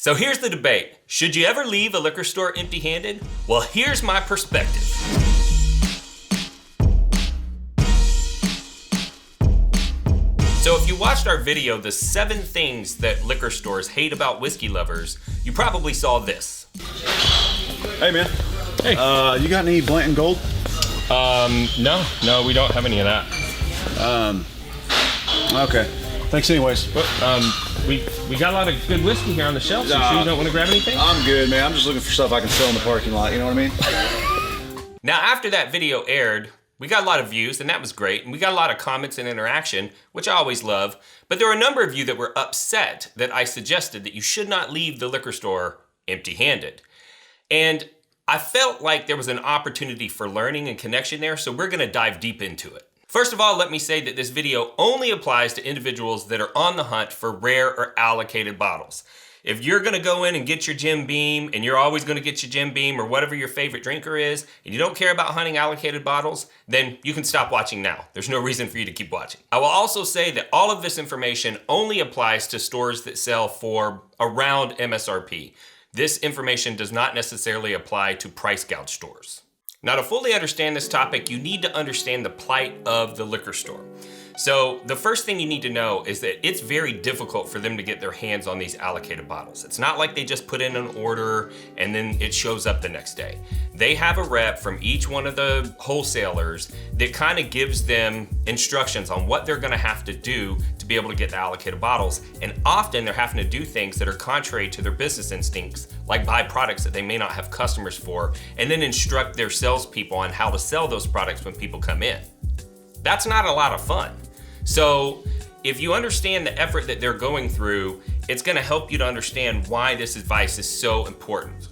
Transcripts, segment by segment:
So here's the debate. Should you ever leave a liquor store empty-handed? Well, here's my perspective. So if you watched our video, the 7 things that liquor stores hate about whiskey lovers, you probably saw this. Hey man. Hey. You got any Blanton Gold? No, we don't have any of that. Okay. Thanks anyways. We got a lot of good whiskey here on the shelf, so you sure you don't want to grab anything? I'm good, man. I'm just looking for stuff I can sell in the parking lot, you know what I mean? Now, after that video aired, we got a lot of views, and that was great, and we got a lot of comments and interaction, which I always love, but there were a number of you that were upset that I suggested that you should not leave the liquor store empty-handed. And I felt like there was an opportunity for learning and connection there, so we're gonna dive deep into it. First of all, let me say that this video only applies to individuals that are on the hunt for rare or allocated bottles. If you're gonna go in and get your Jim Beam, and you're always gonna get your Jim Beam or whatever your favorite drinker is, and you don't care about hunting allocated bottles, then you can stop watching now. There's no reason for you to keep watching. I will also say that all of this information only applies to stores that sell for around MSRP. This information does not necessarily apply to price gouge stores. Now, to fully understand this topic, you need to understand the plight of the liquor store. So the first thing you need to know is that it's very difficult for them to get their hands on these allocated bottles. It's not like they just put in an order and then it shows up the next day. They have a rep from each one of the wholesalers that kind of gives them instructions on what they're gonna have to do to be able to get the allocated bottles. And often they're having to do things that are contrary to their business instincts, like buy products that they may not have customers for, and then instruct their salespeople on how to sell those products when people come in. That's not a lot of fun. So if you understand the effort that they're going through, it's gonna help you to understand why this advice is so important.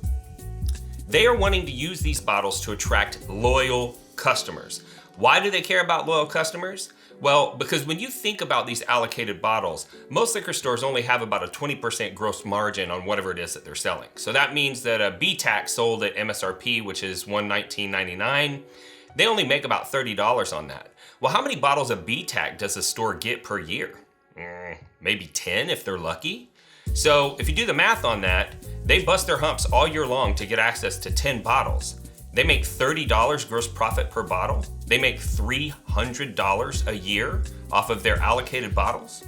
They are wanting to use these bottles to attract loyal customers. Why do they care about loyal customers? Well, because when you think about these allocated bottles, most liquor stores only have about a 20% gross margin on whatever it is that they're selling. So that means that a BTAC sold at MSRP, which is $119.99, they only make about $30 on that. Well, how many bottles of BTAC does a store get per year? Maybe 10 if they're lucky. So if you do the math on that, they bust their humps all year long to get access to 10 bottles. They make $30 gross profit per bottle. They make $300 a year off of their allocated bottles.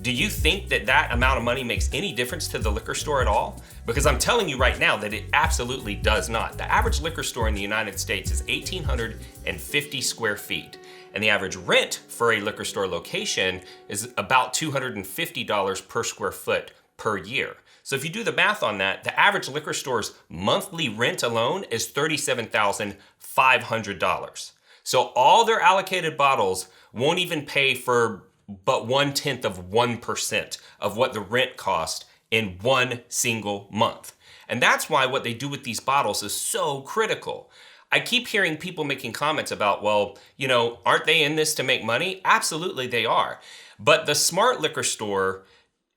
Do you think that that amount of money makes any difference to the liquor store at all? Because I'm telling you right now that it absolutely does not. The average liquor store in the United States is 1,850 square feet. And the average rent for a liquor store location is about $250 per square foot per year. So if you do the math on that, the average liquor store's monthly rent alone is $37,500. So all their allocated bottles won't even pay for but 0.1% of what the rent cost in one single month. And that's why what they do with these bottles is so critical. I keep hearing people making comments about, well, you know, aren't they in this to make money? Absolutely they are. But the smart liquor store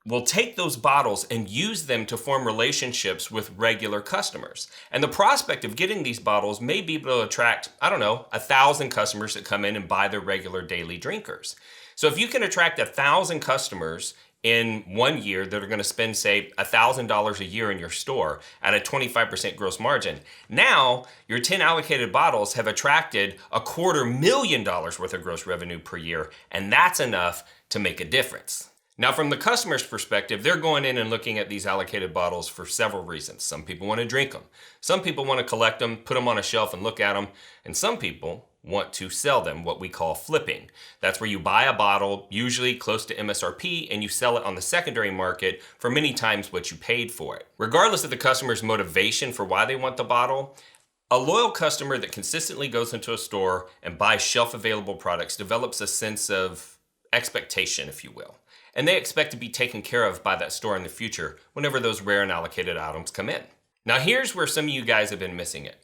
will take those bottles and use them to form relationships with regular customers. And the prospect of getting these bottles may be able to attract, 1,000 customers that come in and buy their regular daily drinkers. So if you can attract 1,000 customers in 1 year that are gonna spend, say, $1,000 a year in your store at a 25% gross margin, now your 10 allocated bottles have attracted $250,000 worth of gross revenue per year, and that's enough to make a difference. Now, from the customer's perspective, they're going in and looking at these allocated bottles for several reasons. Some people want to drink them. Some people want to collect them, put them on a shelf and look at them. And some people want to sell them, what we call flipping. That's where you buy a bottle, usually close to MSRP, and you sell it on the secondary market for many times what you paid for it. Regardless of the customer's motivation for why they want the bottle, a loyal customer that consistently goes into a store and buys shelf-available products develops a sense of expectation, if you will. And they expect to be taken care of by that store in the future whenever those rare and allocated items come in. Now here's where some of you guys have been missing it.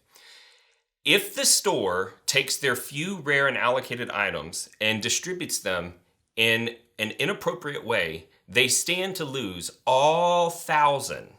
If the store takes their few rare and allocated items and distributes them in an inappropriate way, they stand to lose all 1,000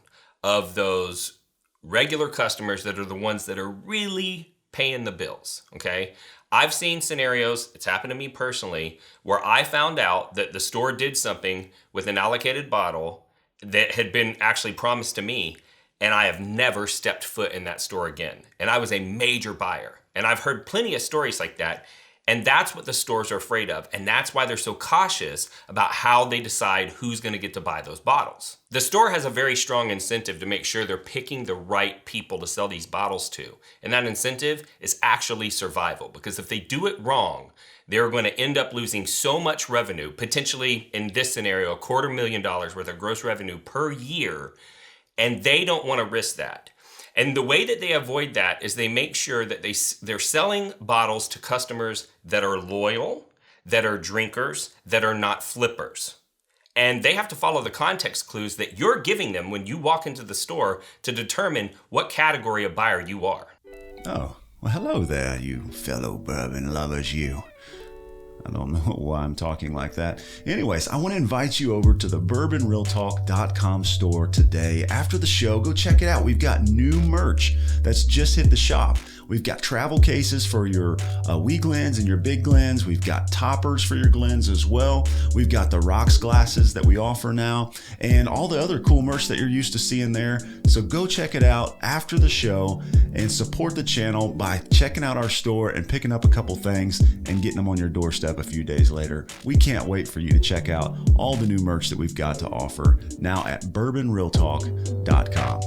of those regular customers that are the ones that are really paying the bills, okay? I've seen scenarios, it's happened to me personally, where I found out that the store did something with an allocated bottle that had been actually promised to me, and I have never stepped foot in that store again. And I was a major buyer. And I've heard plenty of stories like that. And that's what the stores are afraid of. And that's why they're so cautious about how they decide who's going to get to buy those bottles. The store has a very strong incentive to make sure they're picking the right people to sell these bottles to. And that incentive is actually survival. Because if they do it wrong, they're going to end up losing so much revenue, potentially in this scenario, $250,000 worth of gross revenue per year. And they don't want to risk that. And the way that they avoid that is they make sure that they're selling bottles to customers that are loyal, that are drinkers, that are not flippers. And they have to follow the context clues that you're giving them when you walk into the store to determine what category of buyer you are. Oh, well, hello there, you fellow bourbon lovers, you. I don't know why I'm talking like that. Anyways, I want to invite you over to the bourbonrealtalk.com store today. After the show, go check it out. We've got new merch that's just hit the shop. We've got travel cases for your wee Glens and your big Glens. We've got toppers for your Glens as well. We've got the rocks glasses that we offer now and all the other cool merch that you're used to seeing there. So go check it out after the show and support the channel by checking out our store and picking up a couple things and getting them on your doorstep a few days later. We can't wait for you to check out all the new merch that we've got to offer now at bourbonrealtalk.com.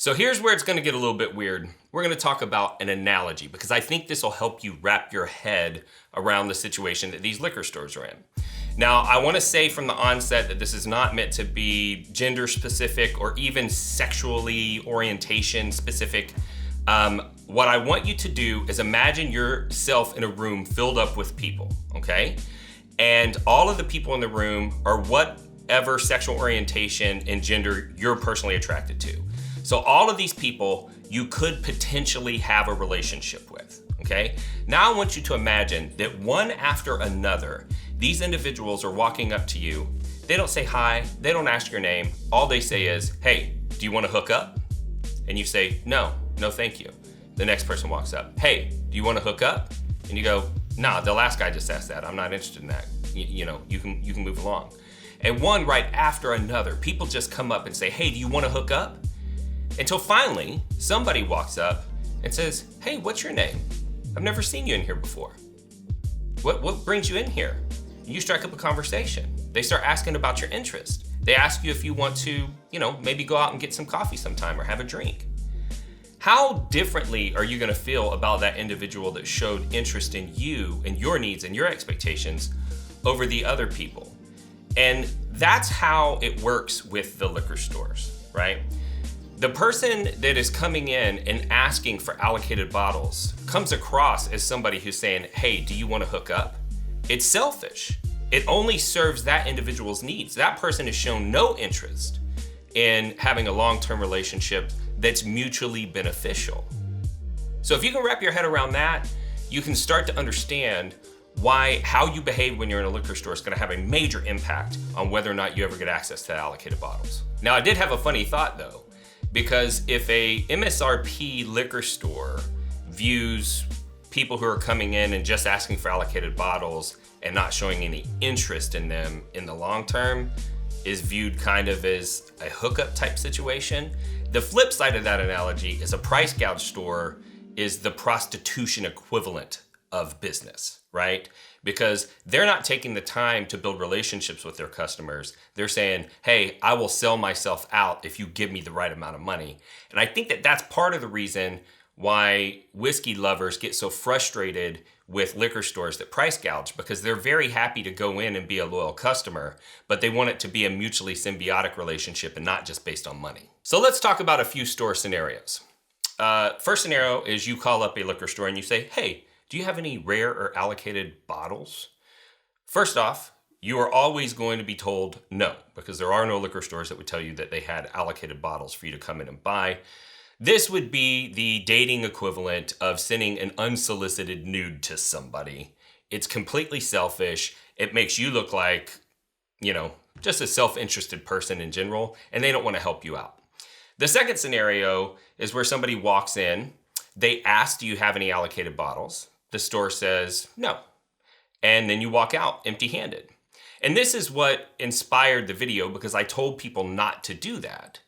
So here's where it's going to get a little bit weird. We're going to talk about an analogy because I think this will help you wrap your head around the situation that these liquor stores are in. Now, I want to say from the onset that this is not meant to be gender specific or even sexually orientation specific. What I want you to do is imagine yourself in a room filled up with people, okay? And all of the people in the room are whatever sexual orientation and gender you're personally attracted to. So all of these people you could potentially have a relationship with, okay? Now I want you to imagine that one after another, these individuals are walking up to you. They don't say hi, they don't ask your name. All they say is, hey, do you want to hook up? And you say, no thank you. The next person walks up, hey, do you want to hook up? And you go, nah, the last guy just asked that. I'm not interested in that. You can move along. And one right after another, people just come up and say, hey, do you want to hook up? Until finally, somebody walks up and says, hey, what's your name? I've never seen you in here before. What brings you in here? You strike up a conversation. They start asking about your interest. They ask you if you want to, maybe go out and get some coffee sometime or have a drink. How differently are you going to feel about that individual that showed interest in you and your needs and your expectations over the other people? And that's how it works with the liquor stores, right? The person that is coming in and asking for allocated bottles comes across as somebody who's saying, hey, do you want to hook up? It's selfish. It only serves that individual's needs. That person has shown no interest in having a long-term relationship that's mutually beneficial. So if you can wrap your head around that, you can start to understand how you behave when you're in a liquor store is going to have a major impact on whether or not you ever get access to allocated bottles. Now, I did have a funny thought though. Because if a MSRP liquor store views people who are coming in and just asking for allocated bottles and not showing any interest in them in the long term is viewed kind of as a hookup type situation, the flip side of that analogy is a price gouge store is the prostitution equivalent of business, right? Because they're not taking the time to build relationships with their customers. They're saying, hey, I will sell myself out if you give me the right amount of money. And I think that that's part of the reason why whiskey lovers get so frustrated with liquor stores that price gouge, because they're very happy to go in and be a loyal customer, but they want it to be a mutually symbiotic relationship and not just based on money. So let's talk about a few store scenarios. First scenario is you call up a liquor store and you say, hey, do you have any rare or allocated bottles? First off, you are always going to be told no, because there are no liquor stores that would tell you that they had allocated bottles for you to come in and buy. This would be the dating equivalent of sending an unsolicited nude to somebody. It's completely selfish. It makes you look like, just a self-interested person in general, and they don't want to help you out. The second scenario is where somebody walks in, they ask, do you have any allocated bottles? The store says no. and then you walk out empty-handed. And this is what inspired the video, because I told people not to do that.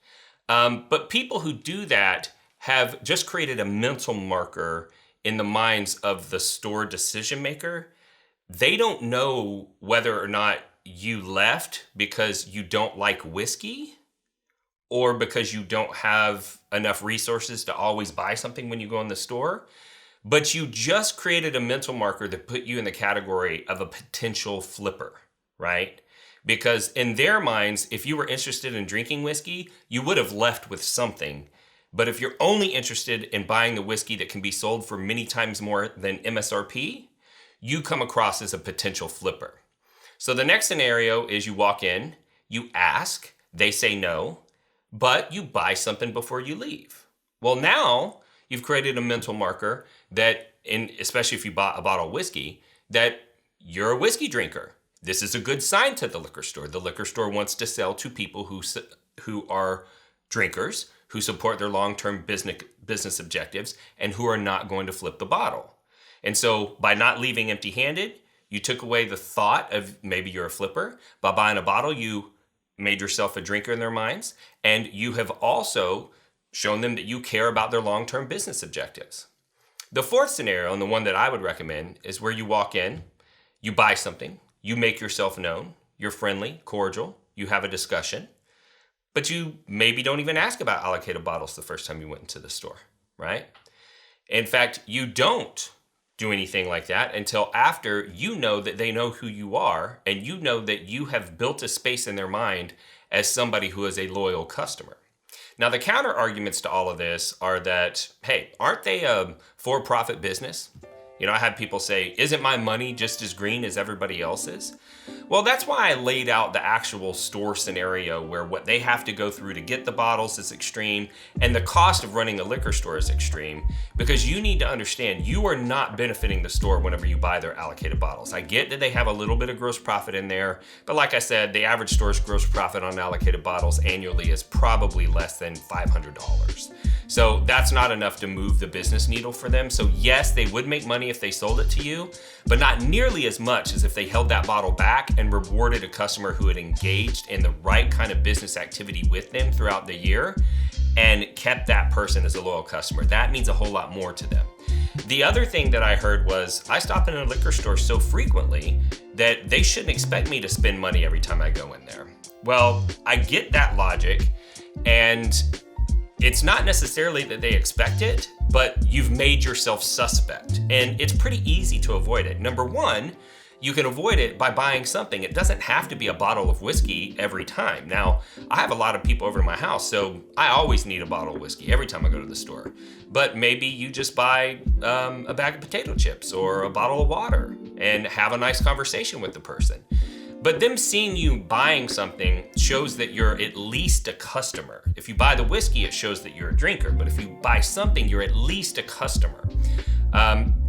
But people who do that have just created a mental marker in the minds of the store decision maker. They don't know whether or not you left because you don't like whiskey or because you don't have enough resources to always buy something when you go in the store. But you just created a mental marker that put you in the category of a potential flipper, right? Because in their minds, if you were interested in drinking whiskey, you would have left with something. But if you're only interested in buying the whiskey that can be sold for many times more than MSRP, you come across as a potential flipper. So the next scenario is you walk in, you ask, they say no, but you buy something before you leave. Well, now you've created a mental marker that, especially if you bought a bottle of whiskey, that you're a whiskey drinker. This is a good sign to the liquor store. The liquor store wants to sell to people who are drinkers, who support their long-term business objectives, and who are not going to flip the bottle. And so by not leaving empty-handed, you took away the thought of maybe you're a flipper. By buying a bottle, you made yourself a drinker in their minds, and you have also shown them that you care about their long-term business objectives. The fourth scenario, and the one that I would recommend, is where you walk in, you buy something, you make yourself known, you're friendly, cordial, you have a discussion, but you maybe don't even ask about allocated bottles the first time you went into the store, right? In fact, you don't do anything like that until after you know that they know who you are and you know that you have built a space in their mind as somebody who is a loyal customer. Now, the counter arguments to all of this are that, hey, aren't they a for-profit business? You know, I had people say, isn't my money just as green as everybody else's? Well, that's why I laid out the actual store scenario where what they have to go through to get the bottles is extreme and the cost of running a liquor store is extreme, because you need to understand you are not benefiting the store whenever you buy their allocated bottles. I get that they have a little bit of gross profit in there, but like I said, the average store's gross profit on allocated bottles annually is probably less than $500. So that's not enough to move the business needle for them. So yes, they would make money if they sold it to you, but not nearly as much as if they held that bottle back and rewarded a customer who had engaged in the right kind of business activity with them throughout the year and kept that person as a loyal customer. That means a whole lot more to them. The other thing that I heard was, I stop in a liquor store so frequently that they shouldn't expect me to spend money every time I go in there. Well, I get that logic, and it's not necessarily that they expect it, but you've made yourself suspect, and it's pretty easy to avoid it. Number one, you can avoid it by buying something. It doesn't have to be a bottle of whiskey every time. Now, I have a lot of people over to my house, so I always need a bottle of whiskey every time I go to the store. But maybe you just buy a bag of potato chips or a bottle of water and have a nice conversation with the person. But them seeing you buying something shows that you're at least a customer. If you buy the whiskey, it shows that you're a drinker. But if you buy something, you're at least a customer.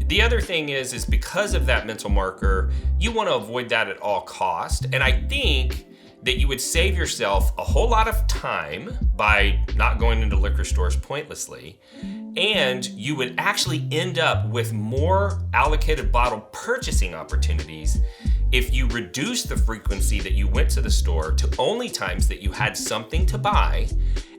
The other thing is because of that mental marker, you want to avoid that at all cost. And I think that you would save yourself a whole lot of time by not going into liquor stores pointlessly. And you would actually end up with more allocated bottle purchasing opportunities if you reduce the frequency that you went to the store to only times that you had something to buy,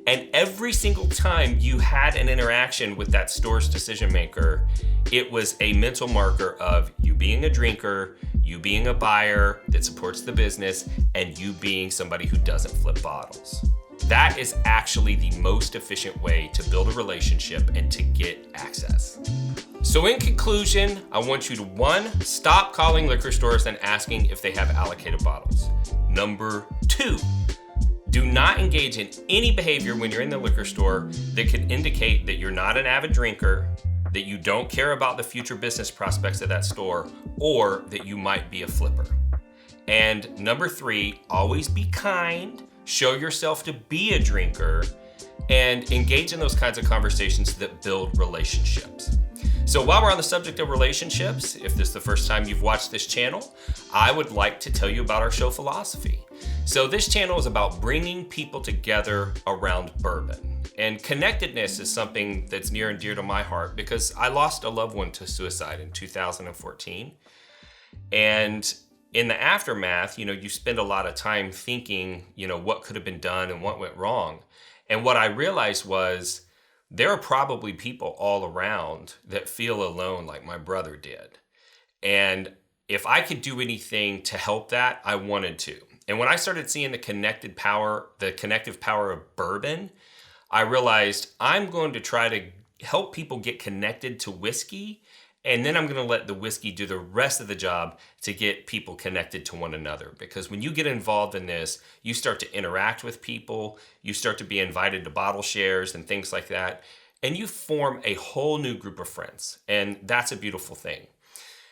and every single time you had an interaction with that store's decision maker, it was a mental marker of you being a drinker, you being a buyer that supports the business, and you being somebody who doesn't flip bottles. That is actually the most efficient way to build a relationship and to get access. So in conclusion, I want you to 1, stop calling liquor stores and asking if they have allocated bottles. Number 2, do not engage in any behavior when you're in the liquor store that could indicate that you're not an avid drinker, that you don't care about the future business prospects of that store, or that you might be a flipper. And number 3, always be kind, show yourself to be a drinker, and engage in those kinds of conversations that build relationships. So while we're on the subject of relationships, if this is the first time you've watched this channel, I would like to tell you about our show philosophy. So this channel is about bringing people together around bourbon. And connectedness is something that's near and dear to my heart because I lost a loved one to suicide in 2014. And in the aftermath, you spend a lot of time thinking, what could have been done and what went wrong. And what I realized was there are probably people all around that feel alone like my brother did. And if I could do anything to help that, I wanted to. And when I started seeing the connective power of bourbon, I realized I'm going to try to help people get connected to whiskey, and then I'm going to let the whiskey do the rest of the job to get people connected to one another. Because when you get involved in this, you start to interact with people, you start to be invited to bottle shares and things like that, and you form a whole new group of friends. And that's a beautiful thing.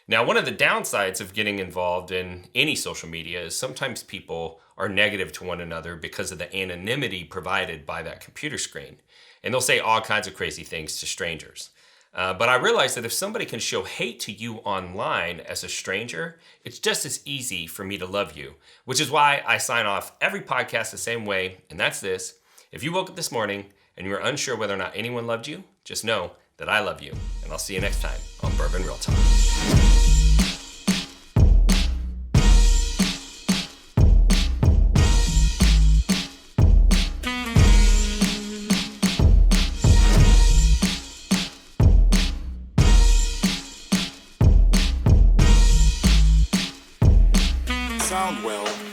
Now, one of the downsides of getting involved in any social media is sometimes people are negative to one another because of the anonymity provided by that computer screen. And they'll say all kinds of crazy things to strangers. But I realized that if somebody can show hate to you online as a stranger, it's just as easy for me to love you, which is why I sign off every podcast the same way, and that's this. If you woke up this morning and you were unsure whether or not anyone loved you, just know that I love you, and I'll see you next time on Bourbon Real Talk. Soundwell